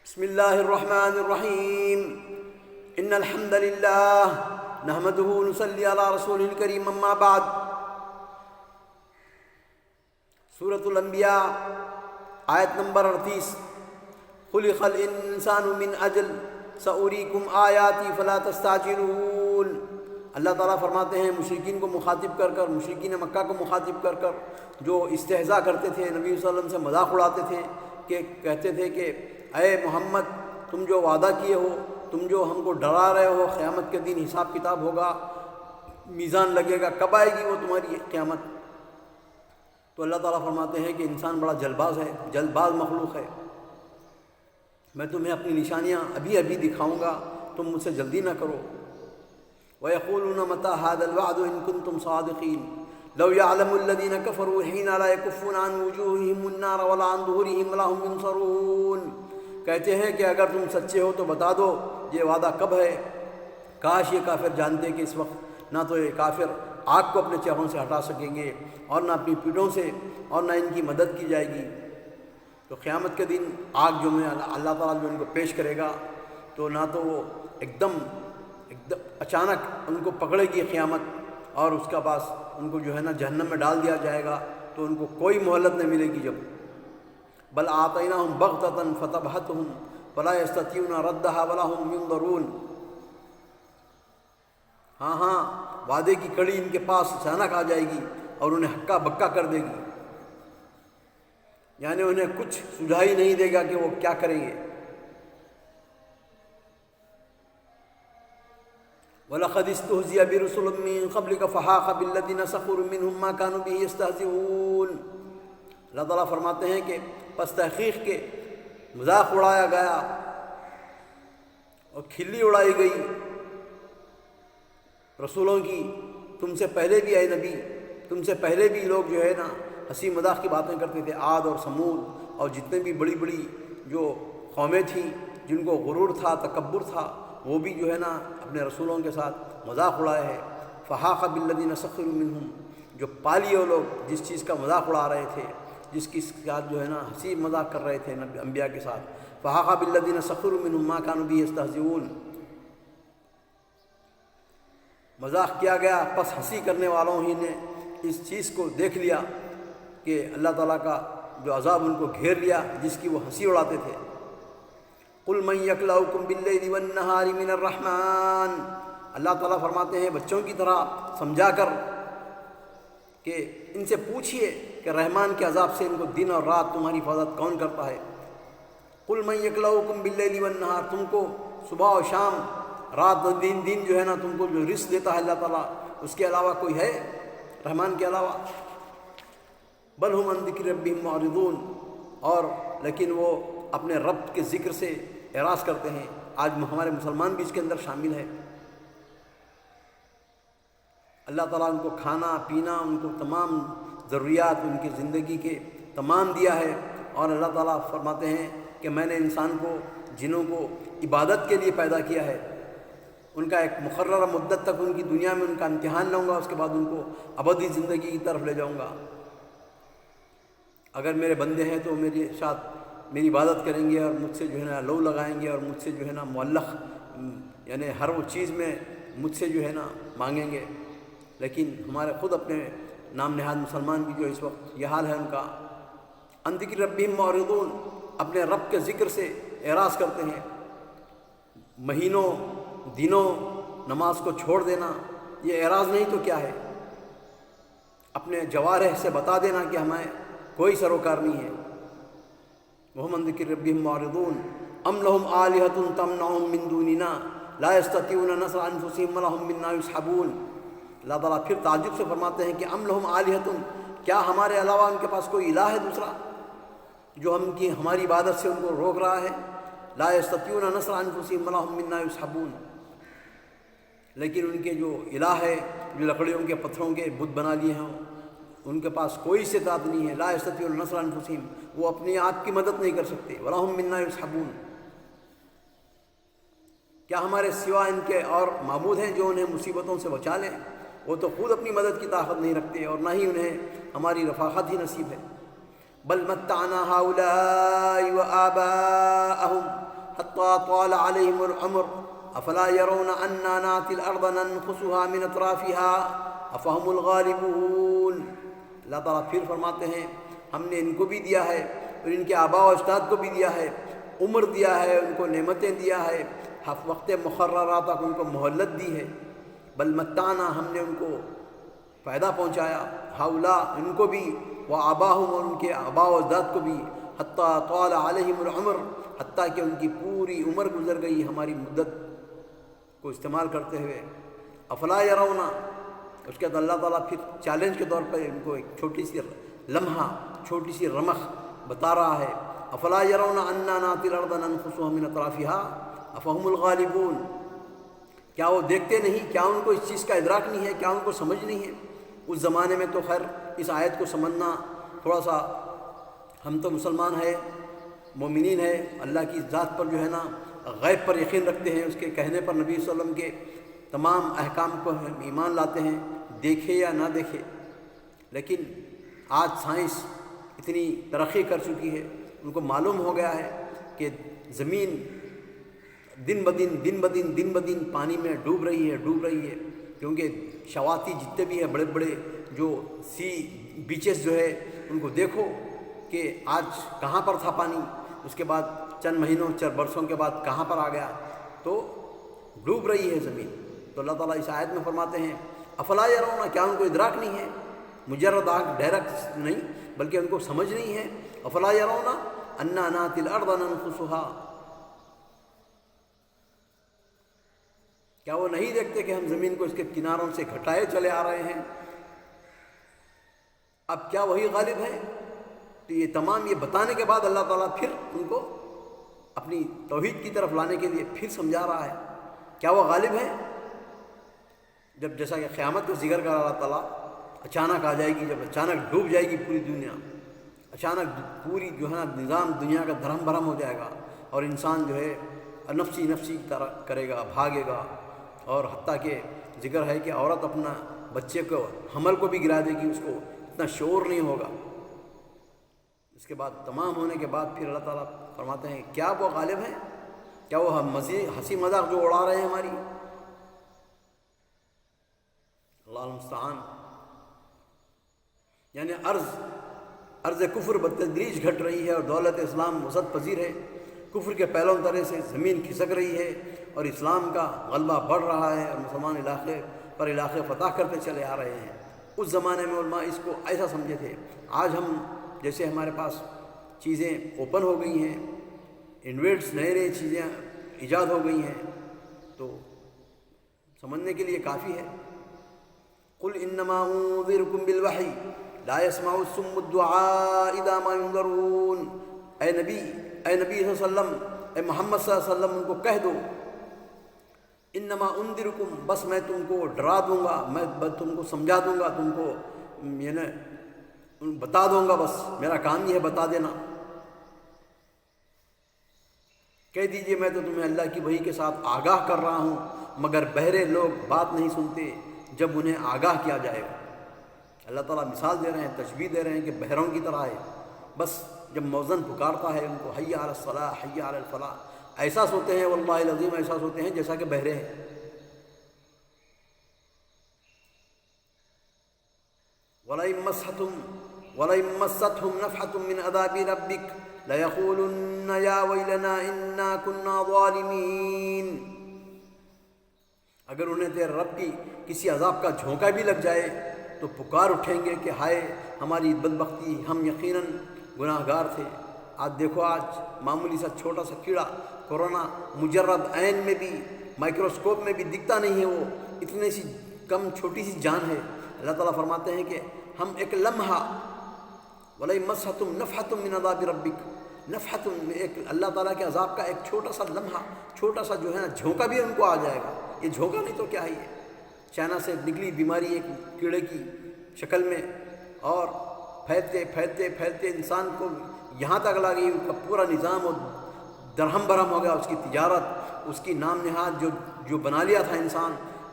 بسم الله الرحمن الرحيم إن الحمد لله نحمده ونصلي على رسوله الكريم أما بعد سورة الانبیاء آیت نمبر 38 خلق الانسان من اجل سأریکم آیاتی فلا تستعجلون۔ اللہ تعالیٰ فرماتے ہیں مشرکین کو مخاطب کر کر، مشرکین مکہ کو مخاطب کر کر جو استہزاء کرتے تھے، نبی صلی اللہ علیہ وسلم سے مذاق اڑاتے تھے، کہ کہتے تھے کہ اے محمد تم جو وعدہ کیے ہو، تم جو ہم کو ڈرا رہے ہو قیامت کے دن حساب کتاب ہوگا، میزان لگے گا، کب آئے گی وہ تمہاری قیامت؟ تو اللہ تعالیٰ فرماتے ہیں کہ انسان بڑا جلد باز ہے، جلد باز مخلوق ہے، میں تمہیں اپنی نشانیاں ابھی ابھی دکھاؤں گا، تم مجھ سے جلدی نہ کرو۔ وَيَقُولُونَ مَتَىٰ هَٰذَا الْوَعْدُ إِن كُنتُمْ صَادِقِينَ لَوْ يَعْلَمُ الَّذِينَ كَفَرُوا حِينَ لَا يَكُفُّونَ عَنْ وُجُوهِهِمُ النَّارَ وَلَا عَنْ ظُهُورِهِمْ وَلَا هُمْ يُنصَرُونَ۔ کہتے ہیں کہ اگر تم سچے ہو تو بتا دو یہ وعدہ کب ہے۔ کاش یہ کافر جانتے کہ اس وقت نہ تو یہ کافر آگ کو اپنے چہروں سے ہٹا سکیں گے اور نہ اپنی پیٹھوں سے، اور نہ ان کی مدد کی جائے گی۔ تو قیامت کے دن آگ جو میں اللہ تعالیٰ جو ان کو پیش کرے گا، تو نہ تو وہ ایک دم اچانک ان کو پکڑے گی قیامت، اور اس کا بعد ان کو جو ہے نا جہنم میں ڈال دیا جائے گا، تو ان کو کوئی مہلت نہیں ملے گی۔ جب بل آتیناہم بغتۃ فتبہتہم فلا یستطیعون ردھا ولا ہم ینظرون۔ ہاں وعدے کی کڑی ان کے پاس اچانک آ جائے گی اور انہیں ہکا بکا کر دے گی، یعنی انہیں کچھ سجھائی نہیں دے گا کہ وہ کیا کریں گے۔ وَلَقَدِ اسْتُهْزِئَ بِرُسُلٍ مِّن قَبْلِكَ فَحَاقَ بِالَّذِينَ سَخِرُوا مِنْهُم مَّا كَانُوا بِهِ يَسْتَهْزِئُونَ۔ اللہ تعالیٰ فرماتے ہیں کہ پس تحقیق کے مذاق اڑایا گیا اور کھلی اڑائی گئی رسولوں کی، تم سے پہلے بھی اے نبی، تم سے پہلے بھی لوگ جو ہے نا ہنسی مذاق کی باتیں کرتے تھے، عاد اور سمود اور جتنے بھی بڑی بڑی جو قومیں تھیں جن کو غرور تھا، تکبر تھا، وہ بھی جو ہے نا اپنے رسولوں کے ساتھ مذاق اڑائے ہیں۔ فحاق بالذین سخروا منہم، جو پالیے وہ لوگ جس چیز کا مذاق اڑا رہے تھے، جس کی ساتھ جو ہے نا ہنسی مذاق کر رہے تھے انبیاء کے ساتھ، فحاق بالذین سخروا منہم ما کانوا بہ یستہزئون، مذاق کیا گیا، پس ہنسی کرنے والوں ہی نے اس چیز کو دیکھ لیا کہ اللہ تعالیٰ کا جو عذاب ان کو گھیر لیا جس کی وہ ہنسی اڑاتے تھے۔ قُلْ مَن يَكْلَؤُكُمْ بِاللَّيْلِ وَالنَّهَارِ مِنَ الرَّحْمَٰنِ، اللہ تعالیٰ فرماتے ہیں بچوں کی طرح سمجھا کر کہ ان سے پوچھئے کہ رحمان کے عذاب سے ان کو دن اور رات تمہاری حفاظت کون کرتا ہے۔ قُلْ مَن يَكْلَؤُكُمْ بِاللَّيْلِ وَالنَّهَارِ، تم کو صبح و شام، رات دن جو ہے نا تم کو جو رزق دیتا ہے اللہ تعالیٰ، اس کے علاوہ کوئی ہے رحمان کے علاوہ؟ بل ہم عن ذکر ربہم معرضون، اور لیکن وہ اپنے رب کے ذکر سے اعراض کرتے ہیں۔ آج ہمارے مسلمان بھی اس کے اندر شامل ہے۔ اللہ تعالیٰ ان کو کھانا پینا، ان کو تمام ضروریات ان کی زندگی کے تمام دیا ہے، اور اللہ تعالیٰ فرماتے ہیں کہ میں نے انسان کو، جنوں کو عبادت کے لیے پیدا کیا ہے، ان کا ایک مقررہ مدت تک ان کی دنیا میں ان کا امتحان لوں گا، اس کے بعد ان کو ابدی زندگی کی طرف لے جاؤں گا۔ اگر میرے بندے ہیں تو میرے ساتھ میری عبادت کریں گے اور مجھ سے جو ہے نا لو لگائیں گے، اور مجھ سے جو ہے نا معلق یعنی ہر وہ چیز میں مجھ سے جو ہے نا مانگیں گے۔ لیکن ہمارے خود اپنے نام نہاد مسلمان بھی جو اس وقت یہ حال ہے ان کا، عن ذکر ربہم معرضون، اپنے رب کے ذکر سے اعراض کرتے ہیں۔ مہینوں دنوں نماز کو چھوڑ دینا یہ اعراض نہیں تو کیا ہے؟ اپنے جوارح سے بتا دینا کہ ہمیں کوئی سروکار نہیں ہے۔ وَهُمْ عَنْ ذِكْرِ رَبِّهِمْ مُعْرِضُونَ أَمْ لَهُمْ آلِهَةٌ تَمْنَعُهُم مِّن دُونِنَا لَا يَسْتَطِيعُونَ نَصْرَ أَنفُسِهِمْ وَلَا هُم مِّنَّا يُصْحَبُونَ۔ اللہ تعالیٰ پھر تعجب سے فرماتے ہیں کہ ام لہم آلہۃ، کیا ہمارے علاوہ ان کے پاس کوئی الہ ہے دوسرا جو ہماری عبادت سے ان کو روک رہا ہے؟ لا يَسْتَطِيعُونَ نَصْرَ أَنفُسِهِمْ وَلَا هُم مِّنَّا يُصْحَبُونَ، لیکن ان کے جو الہ ہے، جو لکڑیوں کے پتھروں کے بت بنا لیے ہیں، ان کے پاس کوئی استطاعت نہیں ہے۔ لا یستطیعون نصر انفسہم، وہ اپنی آپ کی مدد نہیں کر سکتے۔ ولا ہم منا یصحبون، کیا ہمارے سوا ان کے اور معبود ہیں جو انہیں مصیبتوں سے بچا لیں؟ وہ تو خود اپنی مدد کی طاقت نہیں رکھتے، اور نہ ہی انہیں ہماری رفاقت ہی نصیب ہے۔ بل متعنا هؤلاء وآباءهم حتى طال عليهم العمر افلا يرون انا ناتي الارض ننقصها من اطرافها افهم الغالبون۔ اللہ تعالیٰ پھر فرماتے ہیں ہم نے ان کو بھی دیا ہے اور ان کے آباء و اجداد کو بھی دیا ہے، عمر دیا ہے، ان کو نعمتیں دیا ہے، وقت مقررہ تک ان کو مہلت دی ہے، بل متعنا ہم نے ان کو فائدہ پہنچایا، ہاؤلا ان کو بھی، و آباہم اور ان کے آباء و اجداد کو بھی، حتیٰ طال علیہم العمر حتیٰ کہ ان کی پوری عمر گزر گئی ہماری مدت کو استعمال کرتے ہوئے۔ افلا یرون، اس کے بعد اللہ تعالیٰ پھر چیلنج کے طور پر ان کو ایک چھوٹی سی لمحہ، چھوٹی سی رمق بتا رہا ہے، افلا یرون انا ناتی الارض ننقصها من اطرافها افهم الغالبون، کیا وہ دیکھتے نہیں، کیا ان کو اس چیز کا ادراک نہیں ہے، کیا ان کو سمجھ نہیں ہے؟ اس زمانے میں تو خیر اس آیت کو سمجھنا تھوڑا سا، ہم تو مسلمان ہیں، مومنین ہیں، اللہ کی ذات پر جو ہے نا غیب پر یقین رکھتے ہیں، اس کے کہنے پر نبی صلی اللہ علیہ وسلم کے تمام احکام کو ہم ایمان لاتے ہیں، دیکھے یا نہ دیکھے۔ لیکن آج سائنس اتنی ترقی کر چکی ہے، ان کو معلوم ہو گیا ہے کہ زمین دن بدن پانی میں ڈوب رہی ہے، کیونکہ شواطئ جتنے بھی ہیں بڑے بڑے جو سی بیچز جو ہے ان کو دیکھو کہ آج کہاں پر تھا پانی، اس کے بعد چند مہینوں چند برسوں کے بعد کہاں پر آ گیا، تو ڈوب رہی ہے زمین۔ تو اللہ تعالیٰ اس آیت میں فرماتے ہیں افلا یرون، کیا ان کو ادراک نہیں ہے، مجرد ڈائریکٹ نہیں بلکہ ان کو سمجھ نہیں ہے، افلا یرون انا ناتی الارض ننقصها، کیا وہ نہیں دیکھتے کہ ہم زمین کو اس کے کناروں سے گھٹائے چلے آ رہے ہیں؟ اب کیا وہی غالب ہے؟ تو یہ تمام یہ بتانے کے بعد اللہ تعالیٰ پھر ان کو اپنی توحید کی طرف لانے کے لیے پھر سمجھا رہا ہے، کیا وہ غالب ہے؟ جب جیسا کہ قیامت کا ذکر کر اللہ تعالیٰ، اچانک آ جائے گی، جب اچانک ڈوب جائے گی پوری دنیا، اچانک پوری جو ہے نا نظام دنیا کا دھرم بھرم ہو جائے گا، اور انسان جو ہے نفسی کی طرح کرے گا، بھاگے گا، اور حتیٰ کہ ذکر ہے کہ عورت اپنا بچے کو حمل کو بھی گرا دے گی، اس کو اتنا شعور نہیں ہوگا۔ اس کے بعد تمام ہونے کے بعد پھر اللہ تعالیٰ فرماتے ہیں کیا وہ غالب ہیں؟ کیا وہ ہنسی مذاق جو اڑا رہے ہیں ہماری؟ اللہ المستعان۔ یعنی ارض کفر بتدریج گھٹ رہی ہے اور دولت اسلام وسعت پذیر ہے، کفر کے پہلوں طرح سے زمین کھسک رہی ہے اور اسلام کا غلبہ بڑھ رہا ہے اور مسلمان علاقے فتح کرتے چلے آ رہے ہیں۔ اس زمانے میں علماء اس کو ایسا سمجھے تھے۔ آج ہم جیسے ہمارے پاس چیزیں اوپن ہو گئی ہیں، انویٹس نئے چیزیں ایجاد ہو گئی ہیں، تو سمجھنے کے لیے کافی ہے۔ قل انما انذرکم بالوحی لا يسمع الصم الدعاء اذا ما ينذرون، اے نبی صلی اللہ علیہ وسلم، اے محمد صلی اللہ علیہ وسلم، ان کو کہہ دو انما انذرکم، بس میں تم کو ڈرا دوں گا، میں تم کو سمجھا دوں گا، تم کو یعنی بتا دوں گا، بس میرا کام یہ ہے بتا دینا۔ کہہ دیجئے میں تو تمہیں اللہ کی وحی کے ساتھ آگاہ کر رہا ہوں، مگر بہرے لوگ بات نہیں سنتے جب انہیں آگاہ کیا جائے گا۔ اللہ تعالیٰ مثال دے رہے ہیں، تشبیہ دے رہے ہیں کہ بہروں کی طرح ہے، بس جب موذن پکارتا ہے ان کو حی علی الصلاح حی علی الفلاح، ایسا سوتے ہیں، واللہ العظیم ایسا سوتے ہیں جیسا کہ بہرے ہیں۔ وَلَئِن مَّسَّتْهُمْ نَفْحَةٌ مِّنْ عَذَابِ رَبِّكَ لَيَقُولُنَّ يَا وَيْلَنَا إِنَّا كُنَّا ظَالِمِينَ، اگر انہیں تیرے رب کی کسی عذاب کا جھونکا بھی لگ جائے تو پکار اٹھیں گے کہ ہائے ہماری بدبختی، ہم یقیناً گناہ گار تھے۔ آج دیکھو، آج معمولی سا چھوٹا سا کیڑا کورونا مجرد عین میں بھی، مائکروسکوپ میں بھی دکھتا نہیں ہے، وہ اتنی سی کم چھوٹی سی جان ہے۔ اللہ تعالیٰ فرماتے ہیں کہ ہم ایک لمحہ، وَلَئِن مَّسَّتْهُمْ نَفْحَةٌ مِّنْ عَذَابِ رَبِّكَ، نفحۃ، ایک اللہ تعالیٰ کے عذاب کا ایک چھوٹا سا لمحہ، چھوٹا سا جو ہے نا جھونکا بھی ان کو آ جائے گا۔ یہ جھونکا نہیں تو کیا ہے، یہ چائنا سے نکلی بیماری ایک کیڑے کی شکل میں، اور پھیلتے انسان کو یہاں تک لا گئی، ان کا پورا نظام اور درہم برہم ہو گیا، اس کی تجارت، اس کی نام نہاد جو بنا لیا تھا انسان،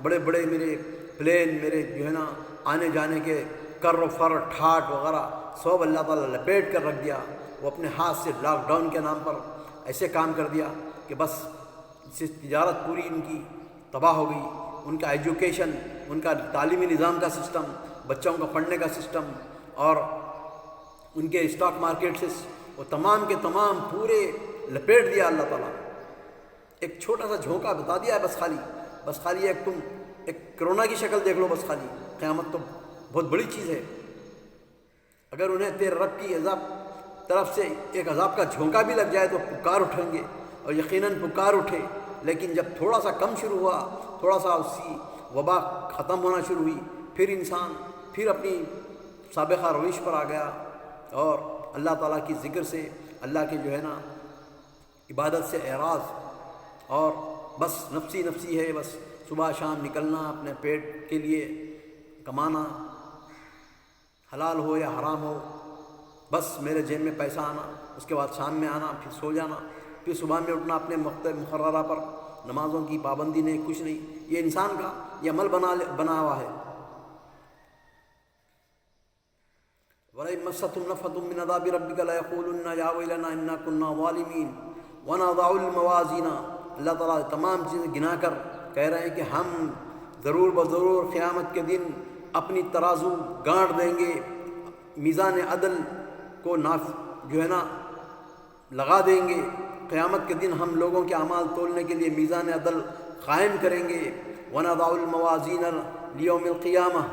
بڑے بڑے میرے پلین، میرے جو ہے نا آنے جانے کے کر و فر ٹھاٹ وغیرہ سب اللہ تعالیٰ لپیٹ کر رکھ دیا۔ وہ اپنے ہاتھ سے لاک ڈاؤن کے نام پر ایسے کام کر دیا کہ بس تجارت پوری ان کی تباہ ہو گئی، ان کا ایجوکیشن، ان کا تعلیمی نظام کا سسٹم، بچوں کا پڑھنے کا سسٹم اور ان کے اسٹاک مارکیٹ سے وہ تمام کے تمام پورے لپیٹ دیا اللہ تعالیٰ۔ ایک چھوٹا سا جھونکا بتا دیا ہے بس خالی ایک تم ایک کرونا کی شکل دیکھ لو بس خالی۔ قیامت تو بہت بڑی چیز ہے، اگر انہیں تیرے رب کی عذاب طرف سے ایک عذاب کا جھونکا بھی لگ جائے تو پکار اٹھیں گے، اور یقیناً پکار اٹھے، لیکن جب تھوڑا سا کم شروع ہوا، تھوڑا سا اس کی وبا ختم ہونا شروع ہوئی، پھر انسان پھر اپنی سابقہ روش پر آ گیا اور اللہ تعالیٰ کی ذکر سے، اللہ کے جو ہے نا عبادت سے اعراض، اور بس نفسی ہے، بس صبح شام نکلنا اپنے پیٹ کے لیے کمانا، حلال ہو یا حرام ہو، بس میرے جیب میں پیسہ آنا، اس کے بعد شام میں آنا، پھر سو جانا، پھر صبح میں اٹھنا اپنے وقت مقررہ پر، نمازوں کی پابندی نہیں، کچھ نہیں۔ یہ انسان کا یہ عمل بنا ہوا ہے۔ وَلَئِن مَسَّتْهُمْ نَفْحَةٌ مِّنْ عَذَابِ رَبِّكَ لَيَقُولُنَّ يَا وَيْلَنَا إِنَّا كُنَّا ظَالِمِينَ وَنَضَعُ الْمَوَازِينَ۔ اللہ تعالیٰ تمام چیزیں گنا کر کہہ رہے ہیں کہ ہم ضرور بضرور قیامت کے دن اپنی ترازو گانٹ دیں گے، میزان عدل کو جو ہے نا لگا دیں گے۔ قیامت کے دن ہم لوگوں کے اعمال تولنے کے لیے میزان عدل قائم کریں گے۔ وَنَضَعُ الْمَوَازِينَ لِيَوْمِ الْقِيَامَةِ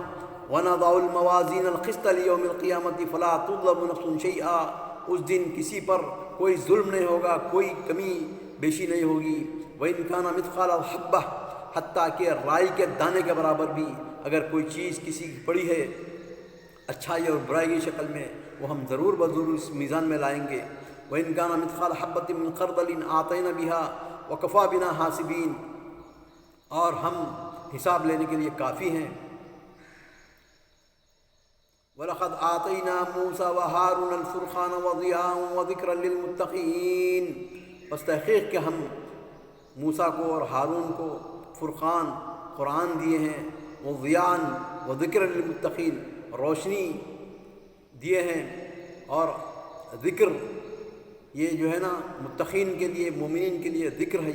وَنَضَعُ الْمَوَازِينَ الْقِسْطَ لِيَوْمِ الْقِيَامَةِ فَلَا تُظْلَمُ نَفْسٌ شَيْئًا۔ اس دن کسی پر کوئی ظلم نہیں ہوگا، کوئی کمی بیشی نہیں ہوگی۔ وَإِنْ كَانَ مِثْقَالَ حَبَّةٍ، حتیٰ کہ رائی کے دانے کے برابر بھی اگر کوئی چیز کسی کی پڑی ہے اچھائی اور برائی کی شکل میں، وہ ہم ضرور بضرور اس میزان میں لائیں گے۔ وَإِنْ كَانَ مِثْقَالَ حَبَّةٍ مِّنْ خَرْدَلٍ آتَيْنَا بِهَا وَكَفَىٰ بِنَا حَاسِبِينَ، اور ہم حساب لینے کے لیے کافی ہیں۔ وَلَقَدْ آتَيْنَا مُوسَىٰ وَهَارُونَ الْفُرْقَانَ وَضِيَاءً وَذِكْرًا لِّلْمُتَّقِينَ، بس تحقیق کہ ہم موسیٰ کو اور ہارون کو فرقان قرآن دیے ہیں، وَضِيَاءً وَذِكْرًا لِّلْمُتَّقِينَ، روشنی دیے ہیں اور ذکر، یہ جو ہے نا متقین کے لیے، مومنین کے لیے ذکر ہے۔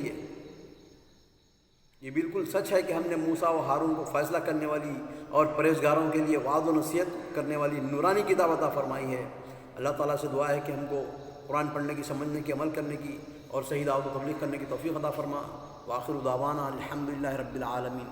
یہ بالکل سچ ہے کہ ہم نے موسیٰ و ہارون کو فیصلہ کرنے والی اور پرہیزگاروں کے لیے وعظ و نصیحت کرنے والی نورانی کتاب عطا فرمائی ہے۔ اللہ تعالیٰ سے دعا ہے کہ ہم کو قرآن پڑھنے کی، سمجھنے کی، عمل کرنے کی اور صحیح دعوت و تبلیغ کرنے کی توفیق عطا فرما۔ وآخر دعوانا الحمدللہ رب العالمین۔